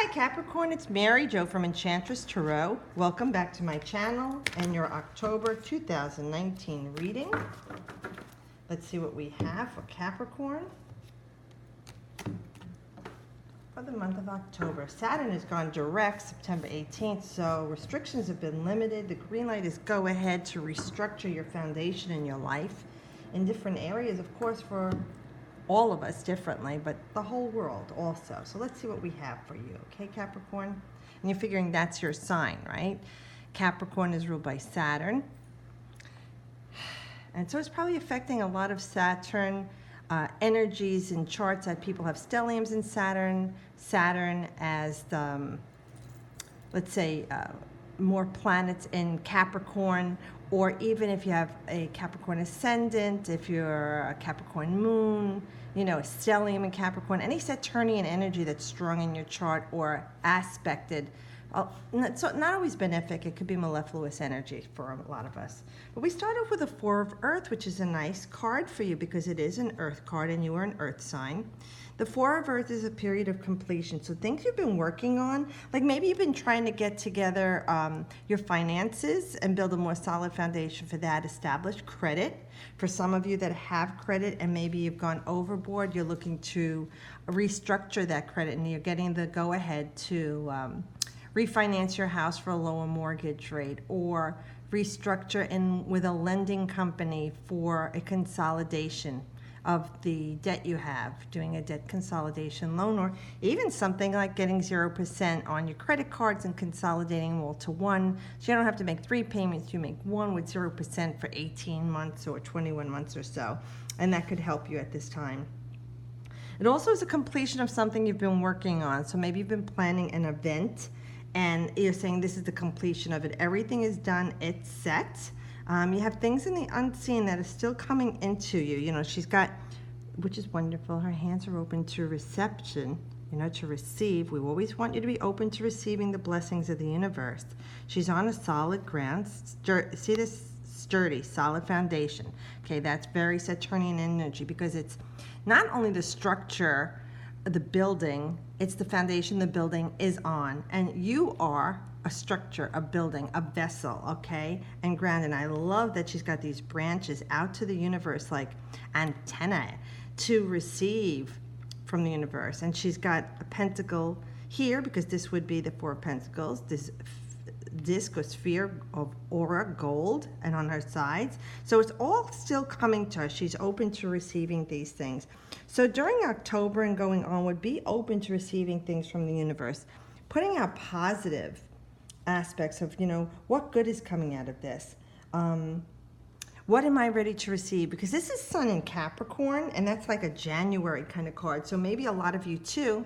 Hi Capricorn, it's Mary Jo from Enchantress Tarot. Welcome back to my channel and your October 2019 reading. Let's see what we have for Capricorn for the month of October. Saturn has gone direct September 18th, so restrictions have been limited. The green light is go ahead to restructure your foundation in your life in different areas, of course, for all of us differently, but the whole world also. So let's see what we have for you, okay, Capricorn? And you're figuring that's your sign, right? Capricorn is ruled by Saturn. And so it's probably affecting a lot of Saturn energies in charts that people have stelliums in Saturn. Saturn as the, let's say, more planets in Capricorn, or even if you have a Capricorn ascendant, if you're a Capricorn moon, you know, a stellium in Capricorn, any Saturnian energy that's strong in your chart or aspected. So not always benefic, it could be mellifluous energy for a lot of us. But we start off with a Four of Earth, which is a nice card for you because it is an Earth card and you are an Earth sign. The Four of Earth is a period of completion. So things you've been working on, like maybe you've been trying to get together your finances and build a more solid foundation for that, establish credit. For some of you that have credit and maybe you've gone overboard, you're looking to restructure that credit and you're getting the go-ahead to refinance your house for a lower mortgage rate, or restructure in with a lending company for a consolidation of the debt you have, doing a debt consolidation loan, or even something like getting 0% on your credit cards and consolidating them all to one. So you don't have to make 3 payments, you make one with 0% for 18 months or 21 months or so. And that could help you at this time. It also is a completion of something you've been working on. So maybe you've been planning an event and you're saying this is the completion of it. Everything is done, it's set. You have things in the unseen that are still coming into you. You know, she's got, which is wonderful, her hands are open to reception, you know, to receive. We always want you to be open to receiving the blessings of the universe. She's on a solid ground. See this sturdy, solid foundation. Okay, that's very Saturnian energy because it's not only the structure, the building, it's the foundation the building is on, and you are a structure, a building, a vessel, okay, and ground. And I love that she's got these branches out to the universe like antennae to receive from the universe. And she's got a pentacle here because this would be the Four of Pentacles, this disc or sphere of aura gold, and on her sides. So it's all still coming to her. She's open to receiving these things. So during October and going onward, be open to receiving things from the universe, putting out positive aspects of, you know, what good is coming out of this. What am I ready to receive? Because this is Sun in Capricorn, and that's like a January kind of card. So maybe a lot of you too,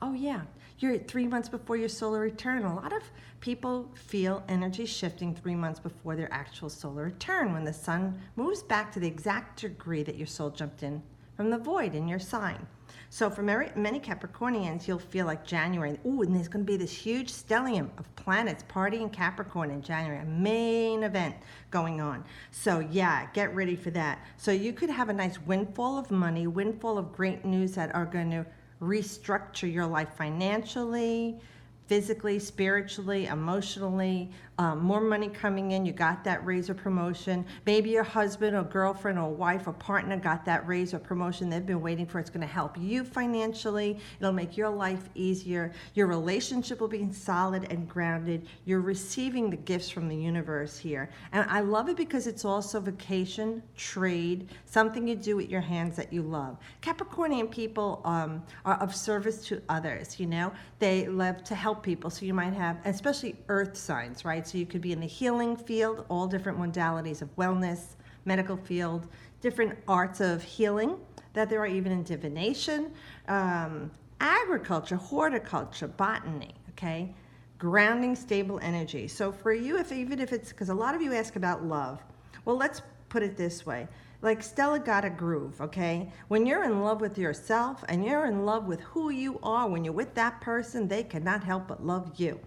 oh yeah, you're 3 months before your solar return. A lot of people feel energy shifting 3 months before their actual solar return, when the sun moves back to the exact degree that your soul jumped in from the void in your sign. So for many Capricornians, you'll feel like January, ooh, and there's going to be this huge stellium of planets partying Capricorn in January, a main event going on. So yeah, get ready for that. So you could have a nice windfall of money, windfall of great news that are going to restructure your life financially, physically, spiritually, emotionally, more money coming in. You got that raise or promotion. Maybe your husband or girlfriend or wife or partner got that raise or promotion they've been waiting for. It's going to help you financially. It'll make your life easier. Your relationship will be solid and grounded. You're receiving the gifts from the universe here. And I love it because it's also vacation, trade, something you do with your hands that you love. Capricornian people are of service to others, you know. They love to help people. So you might have, especially earth signs, right? So you could be in the healing field, all different modalities of wellness, medical field, different arts of healing, that there are even in divination, agriculture, horticulture, botany, okay? Grounding, stable energy. So for you, even if it's, because a lot of you ask about love. Well, let's put it this way. Like Stella got a groove, okay? When you're in love with yourself and you're in love with who you are, when you're with that person, they cannot help but love you.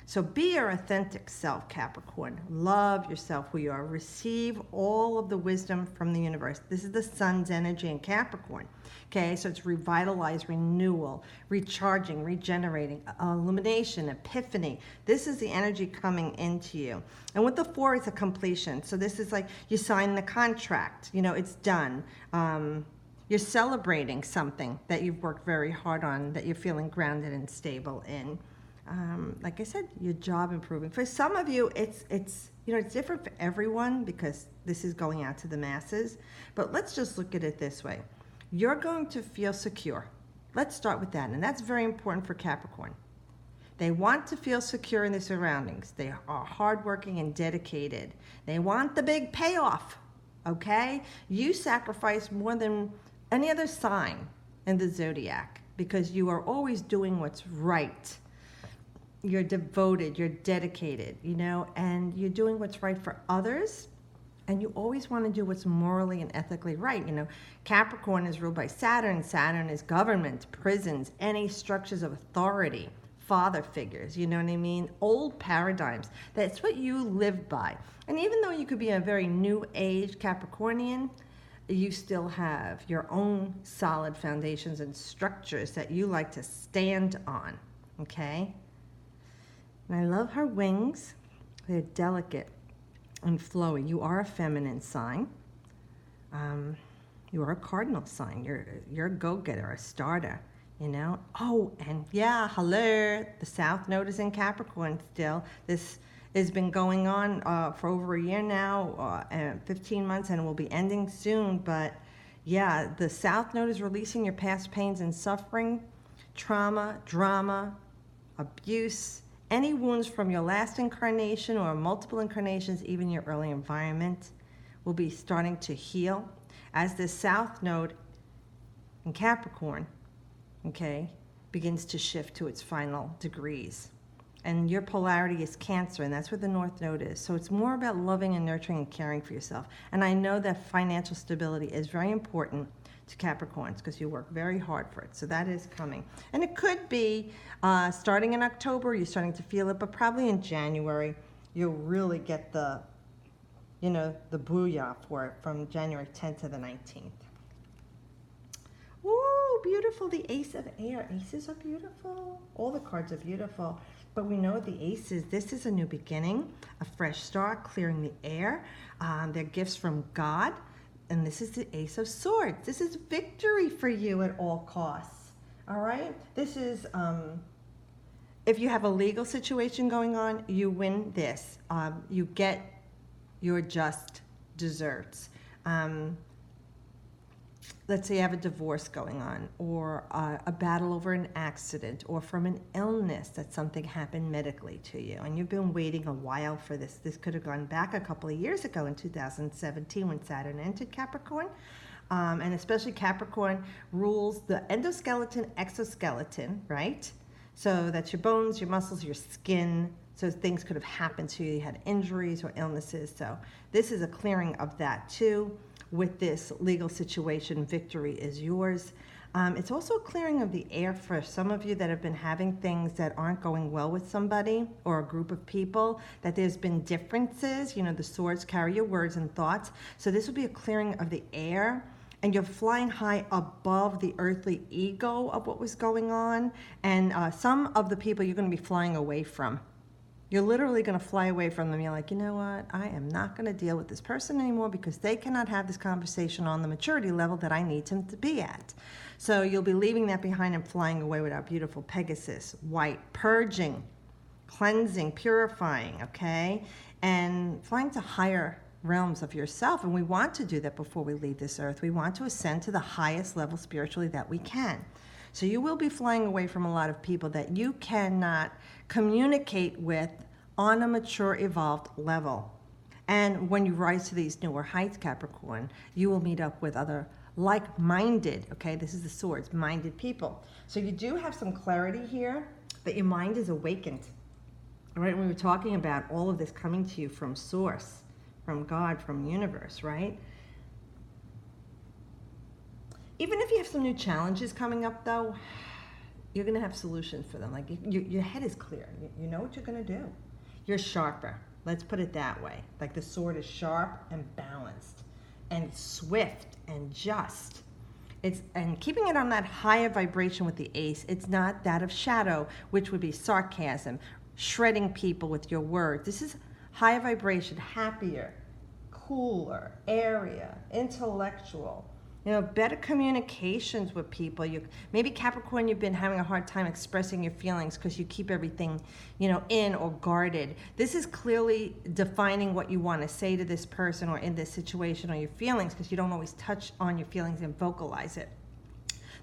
So be your authentic self, Capricorn. Love yourself who you are. Receive all of the wisdom from the universe. This is the sun's energy in Capricorn. Okay, so it's revitalize, renewal, recharging, regenerating, illumination, epiphany. This is the energy coming into you. And with the 4, it's a completion. So this is like you sign the contract, you know, it's done. You're celebrating something that you've worked very hard on, that you're feeling grounded and stable in. Like I said, your job improving. For some of you, it's you know, it's different for everyone because this is going out to the masses. But let's just look at it this way. You're going to feel secure. Let's start with that. And that's very important for Capricorn. They want to feel secure in their surroundings. They are hardworking and dedicated. They want the big payoff, okay? You sacrifice more than any other sign in the zodiac because you are always doing what's right. You're devoted, you're dedicated, you know, and you're doing what's right for others. And you always want to do what's morally and ethically right. You know, Capricorn is ruled by Saturn. Saturn is government, prisons, any structures of authority, father figures, you know what I mean? Old paradigms. That's what you live by. And even though you could be a very new age Capricornian, you still have your own solid foundations and structures that you like to stand on, okay? And I love her wings. They're delicate and flowy. You are a feminine sign. You are a cardinal sign. You're a go-getter, a starter, you know? Oh, and yeah, hello. The South Node is in Capricorn still. This has been going on for over a year now, 15 months, and it will be ending soon. But yeah, the South Node is releasing your past pains and suffering, trauma, drama, abuse, any wounds from your last incarnation or multiple incarnations, even your early environment, will be starting to heal as the South Node in Capricorn, okay, begins to shift to its final degrees. And your polarity is Cancer, and that's where the North Node is. So it's more about loving and nurturing and caring for yourself. And I know that financial stability is very important to Capricorns because you work very hard for it. So that is coming. And it could be starting in October, you're starting to feel it, but probably in January, you'll really get the, you know, the booyah for it from January 10th to the 19th. Ooh, beautiful, the Ace of Air. Aces are beautiful. All the cards are beautiful. But we know the aces, this is a new beginning, a fresh start, clearing the air. They're gifts from God. And this is the Ace of Swords. This is victory for you at all costs. All right? This is, if you have a legal situation going on, you win this. You get your just desserts. Let's say you have a divorce going on, or a battle over an accident, or from an illness that something happened medically to you, and you've been waiting a while for this. This could have gone back a couple of years ago in 2017 when Saturn entered Capricorn. And especially Capricorn rules the endoskeleton, exoskeleton, right? So that's your bones, your muscles, your skin. So things could have happened to you. You had injuries or illnesses. So this is a clearing of that too. With this legal situation, victory is yours. It's also a clearing of the air for some of you that have been having things that aren't going well with somebody or a group of people, that there's been differences. You know, the swords carry your words and thoughts. So this will be a clearing of the air, and you're flying high above the earthly ego of what was going on. And some of the people you're going to be flying away from. You're literally going to fly away from them. You're like, you know what? I am not going to deal with this person anymore because they cannot have this conversation on the maturity level that I need them to be at. So you'll be leaving that behind and flying away with our beautiful Pegasus, white, purging, cleansing, purifying, okay? And flying to higher realms of yourself. And we want to do that before we leave this earth. We want to ascend to the highest level spiritually that we can. So you will be flying away from a lot of people that you cannot communicate with on a mature, evolved level. And when you rise to these newer heights, Capricorn, you will meet up with other like-minded, okay, this is the swords, minded people. So you do have some clarity here that your mind is awakened. All right, we were talking about all of this coming to you from source, from God, from universe, right? Even if you have some new challenges coming up, though, you're going to have solutions for them. Like your head is clear. You know what you're going to do. You're sharper. Let's put it that way. Like the sword is sharp and balanced and swift and just. And keeping it on that higher vibration with the ace, it's not that of shadow, which would be sarcasm, shredding people with your words. This is higher vibration, happier, cooler, area, intellectual. Better communications with people. Maybe Capricorn, you've been having a hard time expressing your feelings because you keep everything, in or guarded. This is clearly defining what you want to say to this person or in this situation or your feelings, because you don't always touch on your feelings and vocalize it.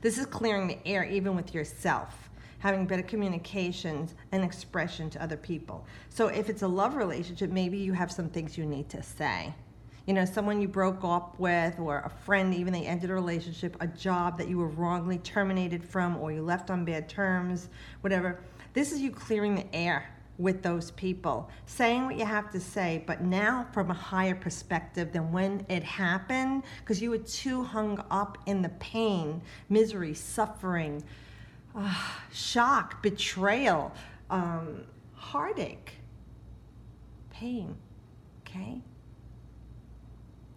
This is clearing the air even with yourself, having better communications and expression to other people. So if it's a love relationship, maybe you have some things you need to say. Someone you broke up with, or a friend, even they ended a relationship, a job that you were wrongly terminated from, or you left on bad terms, whatever. This is you clearing the air with those people, saying what you have to say, but now from a higher perspective than when it happened, because you were too hung up in the pain, misery, suffering, shock, betrayal, heartache, pain, okay?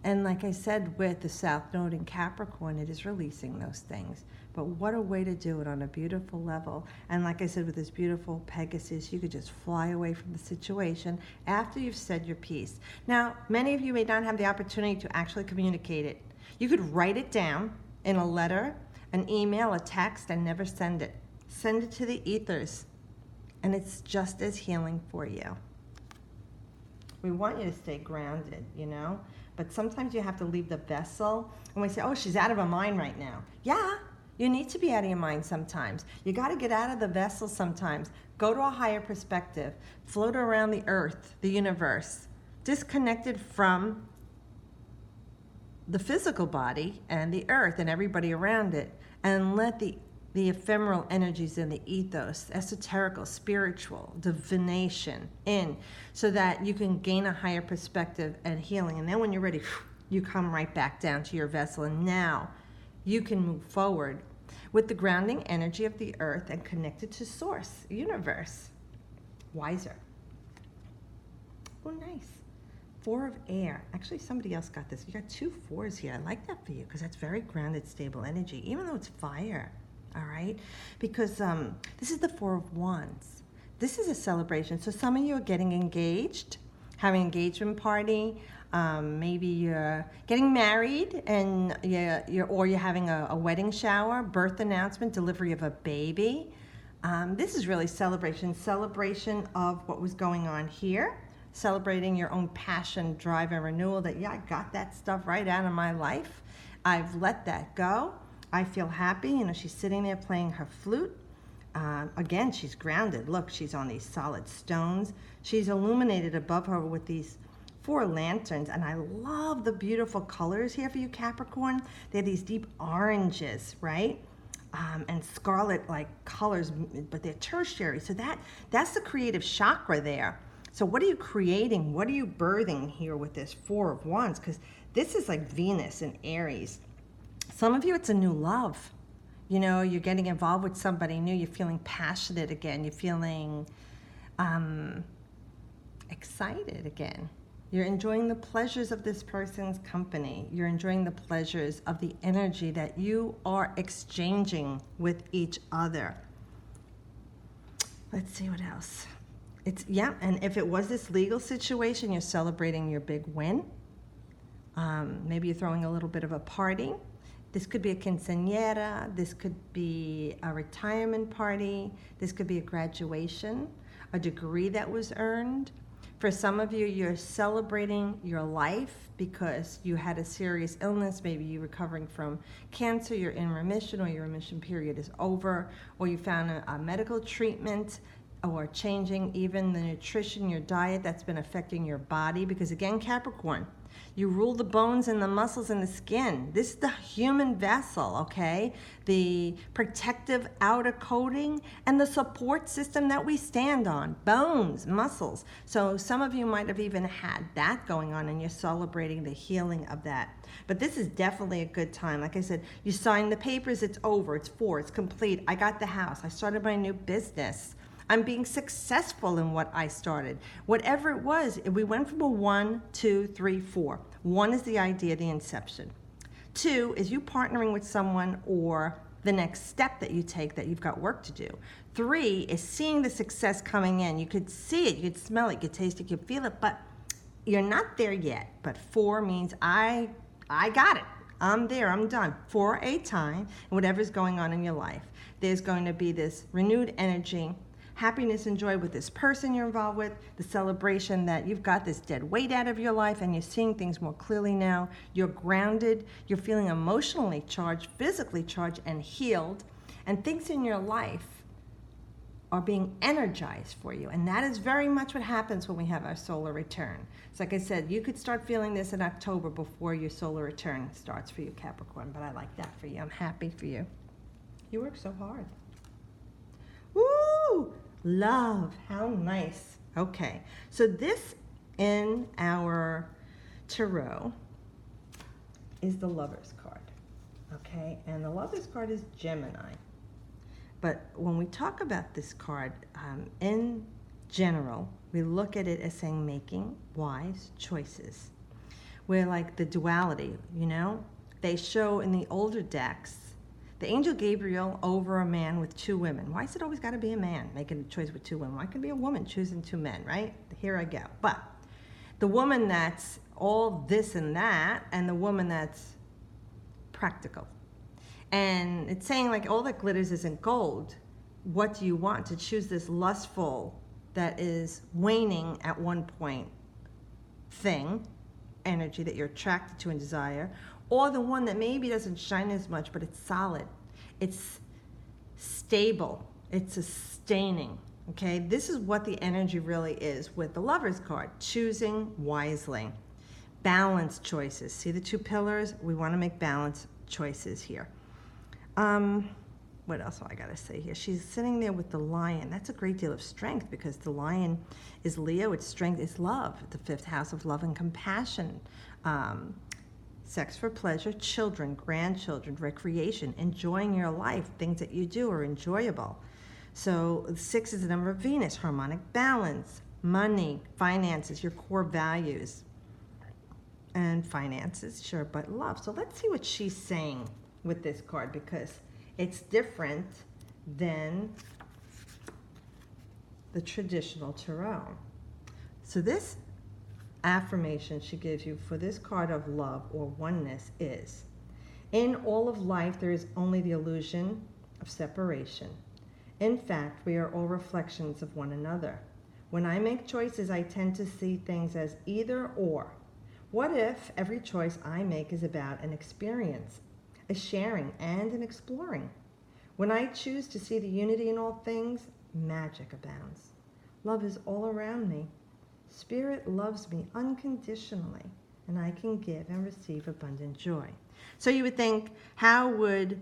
And like I said, with the South Node in Capricorn, it is releasing those things. But what a way to do it on a beautiful level. And like I said, with this beautiful Pegasus, you could just fly away from the situation after you've said your piece. Now, many of you may not have the opportunity to actually communicate it. You could write it down in a letter, an email, a text, and never send it. Send it to the ethers. And it's just as healing for you. We want you to stay grounded, But sometimes you have to leave the vessel. And we say, oh, she's out of her mind right now. Yeah, you need to be out of your mind sometimes. You got to get out of the vessel sometimes. Go to a higher perspective. Float around the earth, the universe. Disconnected from the physical body and the earth and everybody around it. And let the ephemeral energies in the ethos, esoterical, spiritual, divination in, so that you can gain a higher perspective and healing. And then when you're ready, you come right back down to your vessel. And now you can move forward with the grounding energy of the earth and connect it to source, universe. Wiser. Oh, nice. 4 of air. Actually, somebody else got this. You got 2 4s here. I like that for you because that's very grounded, stable energy, even though it's fire. All right, because this is the 4 of Wands. This is a celebration. So some of you are getting engaged, having an engagement party. Maybe you're getting married, and you're having a wedding shower, birth announcement, delivery of a baby. This is really celebration of what was going on here. Celebrating your own passion, drive, and renewal. That I got that stuff right out of my life. I've let that go. I feel happy. She's sitting there playing her flute. Again, she's grounded. Look, she's on these solid stones. She's illuminated above her with these 4 lanterns. And I love the beautiful colors here for you, Capricorn. They're these deep oranges, right? And scarlet like colors, but they're tertiary. So that's the creative chakra there. So what are you creating? What are you birthing here with this 4 of Wands? Because this is like Venus and Aries. Some of you, it's a new love. You're getting involved with somebody new. You're feeling passionate again. You're feeling excited again. You're enjoying the pleasures of this person's company. You're enjoying the pleasures of the energy that you are exchanging with each other. Let's see what else. And if it was this legal situation, you're celebrating your big win. Maybe you're throwing a little bit of a party. This could be a quinceañera, this could be a retirement party, this could be a graduation, a degree that was earned. For some of you, you're celebrating your life because you had a serious illness. Maybe you're recovering from cancer, you're in remission, or your remission period is over, or you found a medical treatment, or changing even the nutrition, your diet that's been affecting your body. Because again, Capricorn, You rule the bones and the muscles and the skin. This is the human vessel, okay? The protective outer coating and the support system that we stand on. Bones, muscles. So some of you might have even had that going on and you're celebrating the healing of that. But this is definitely a good time. Like I said, you sign the papers, it's over, it's complete. I got the house. I started my new business. I'm being successful in what I started. Whatever it was, we went from a 1, 2, 3, 4. 1 is the idea, the inception. 2 is you partnering with someone or the next step that you take that you've got work to do. 3 is seeing the success coming in. You could see it, you could smell it, you could taste it, you could feel it, but you're not there yet. But 4 means I got it. I'm there, I'm done. For a time, whatever's going on in your life, there's going to be this renewed energy, happiness and joy with this person you're involved with, the celebration that you've got this dead weight out of your life and you're seeing things more clearly now. You're grounded, you're feeling emotionally charged, physically charged, and healed, and things in your life are being energized for you. And that is very much what happens when we have our solar return. So like I said, you could start feeling this in October before your solar return starts for you, Capricorn, but I like that for you. I'm happy for you. You work so hard. Woo! Love, how nice. Okay, so this in our tarot is the Lover's card, okay? And the Lover's card is Gemini. But when we talk about this card, in general, we look at it as saying making wise choices. We're like the duality, you know? They show in the older decks the angel Gabriel over a man with 2 women. Why is it always got to be a man making a choice with 2 women? Why could it be a woman choosing 2 men, right? Here I go. But the woman that's all this and that, and the woman that's practical. And it's saying like all that glitters isn't gold. What do you want? To choose this lustful that is waning at one point thing, energy that you're attracted to and desire, or the one that maybe doesn't shine as much, but it's solid, it's stable, it's sustaining, okay? This is what the energy really is with the Lover's card, choosing wisely. Balanced choices. See the 2 pillars? We want to make balanced choices here. What else do I got to say here? She's sitting there with the lion. That's a great deal of strength because the lion is Leo, its strength is love, the 5th house of love and compassion. Sex for pleasure, children, grandchildren, recreation, enjoying your life, things that you do are enjoyable. So 6 is the number of Venus, harmonic balance, money, finances, your core values. And finances, sure, but love. So let's see what she's saying with this card because it's different than the traditional tarot. So this affirmation she gives you for this card of love or oneness is, in all of life there is only the illusion of separation. In fact, we are all reflections of one another. When I make choices, I tend to see things as either or. What if every choice I make is about an experience, a sharing, and an exploring? When I choose to see the unity in all things, magic abounds. Love is all around me. Spirit loves me unconditionally, and I can give and receive abundant joy. So you would think, how would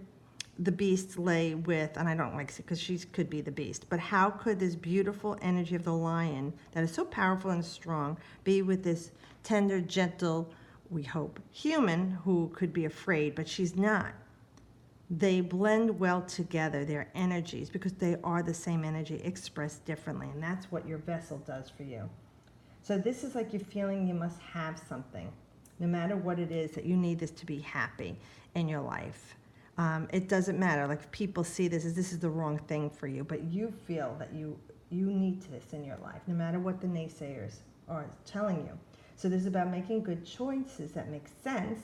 the beast lay with, and I don't like it because she could be the beast, but how could this beautiful energy of the lion that is so powerful and strong be with this tender, gentle, we hope, human who could be afraid, but she's not. They blend well together, their energies, because they are the same energy expressed differently, and that's what your vessel does for you. So this is like you're feeling you must have something, no matter what it is, that you need this to be happy in your life. It doesn't matter, like if people see this as this is the wrong thing for you, but you feel that you need this in your life, no matter what the naysayers are telling you. So this is about making good choices that make sense.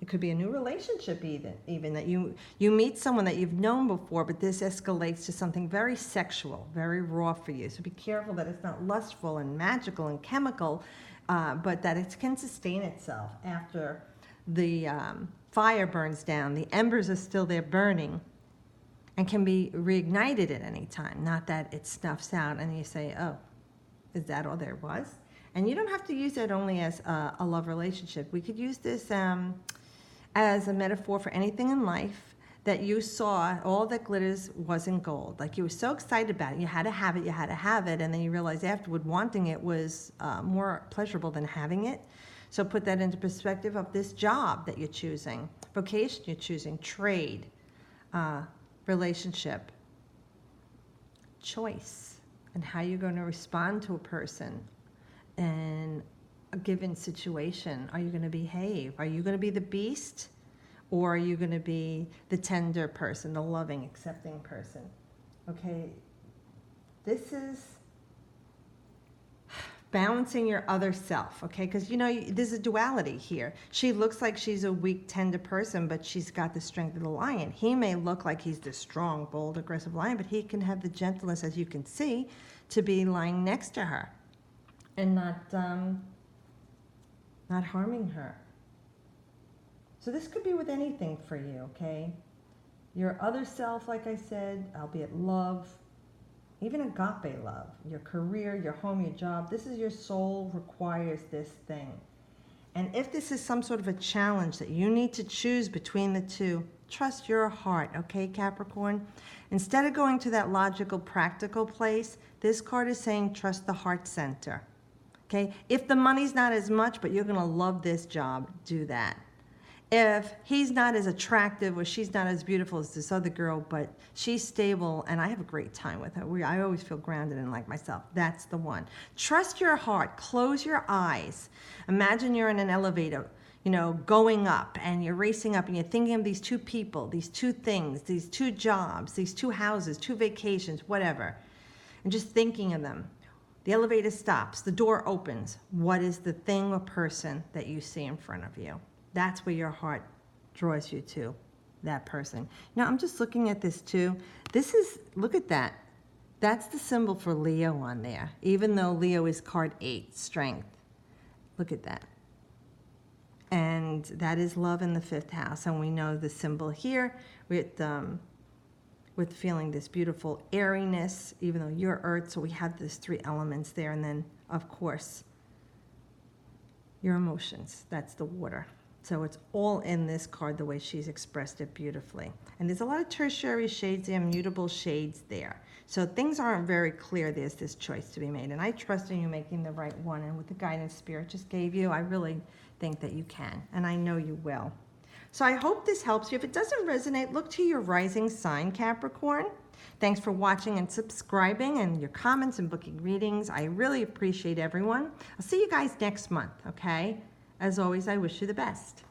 It could be a new relationship even that you meet someone that you've known before, but this escalates to something very sexual, very raw for you. So be careful that it's not lustful and magical and chemical, but that it can sustain itself after the fire burns down. The embers are still there burning and can be reignited at any time, not that it snuffs out and you say, oh, is that all there was? And you don't have to use it only as a love relationship. We could use this as a metaphor for anything in life that you saw all that glitters wasn't gold. Like you were so excited about it, you had to have it, you had to have it, and then you realized afterward wanting it was more pleasurable than having it. So put that into perspective of this job that you're choosing, vocation you're choosing, trade, relationship, choice, and how you're going to respond to a person in a given situation. Are you going to behave? Are you going to be the beast? Or are you going to be the tender person, the loving, accepting person? Okay, this is balancing your other self, okay? Because, you know, there's a duality here. She looks like she's a weak, tender person, but she's got the strength of the lion. He may look like he's the strong, bold, aggressive lion, but he can have the gentleness, as you can see, to be lying next to her and not harming her. So this could be with anything for you, okay? Your other self, like I said, albeit love, even agape love, your career, your home, your job, this is your soul requires this thing. And if this is some sort of a challenge that you need to choose between the two, trust your heart, okay, Capricorn? Instead of going to that logical, practical place, this card is saying trust the heart center, okay? If the money's not as much, but you're gonna love this job, do that. If he's not as attractive or she's not as beautiful as this other girl, but she's stable and I have a great time with her, I always feel grounded and like myself, that's the one. Trust your heart. Close your eyes. Imagine you're in an elevator, you know, going up and you're racing up and you're thinking of these two people, these two things, these two jobs, these two houses, two vacations, whatever, and just thinking of them. The elevator stops. The door opens. What is the thing or person that you see in front of you? That's where your heart draws you to, that person. Now, I'm just looking at this too. This is, look at that. That's the symbol for Leo on there, even though Leo is card 8, strength. Look at that. And that is love in the 5th house. And we know the symbol here with feeling this beautiful airiness, even though you're earth, so we have these 3 elements there. And then, of course, your emotions. That's the water. So it's all in this card, the way she's expressed it beautifully. And there's a lot of tertiary shades there, mutable shades there. So things aren't very clear. There's this choice to be made. And I trust in you making the right one. And with the guidance Spirit just gave you, I really think that you can. And I know you will. So I hope this helps you. If it doesn't resonate, look to your rising sign, Capricorn. Thanks for watching and subscribing and your comments and booking readings. I really appreciate everyone. I'll see you guys next month, okay? As always, I wish you the best.